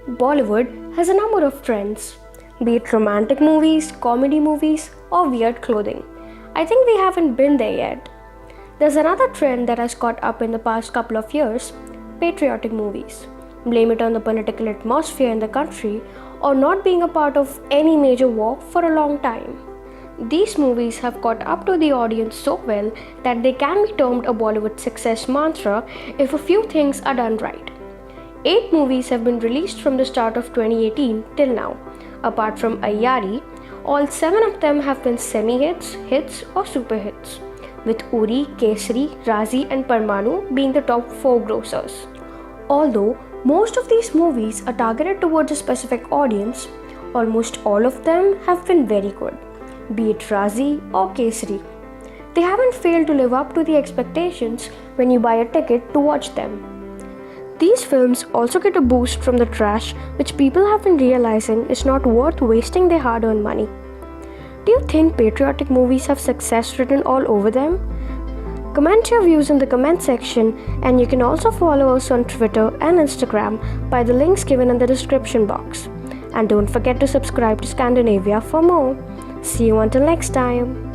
Bollywood has a number of trends, be it romantic movies, comedy movies, or weird clothing. I think we haven't been there yet. There's another trend that has caught up in the past couple of years, patriotic movies. Blame it on the political atmosphere in the country or not being a part of any major war for a long time. These movies have caught up to the audience so well that they can be termed a Bollywood success mantra if a few things are done right. 8 movies have been released from the start of 2018 till now. Apart from Ayyari, all 7 of them have been semi-hits, hits or super hits, with Uri, Kesari, Razi and Parmanu being the top 4 grossers. Although most of these movies are targeted towards a specific audience, almost all of them have been very good, be it Razi or Kesari. They haven't failed to live up to the expectations when you buy a ticket to watch them. These films also get a boost from the trash which people have been realizing is not worth wasting their hard-earned money. Do you think patriotic movies have success written all over them? Comment your views in the comment section, and you can also follow us on Twitter and Instagram by the links given in the description box. And don't forget to subscribe to Scandinavia for more. See you until next time.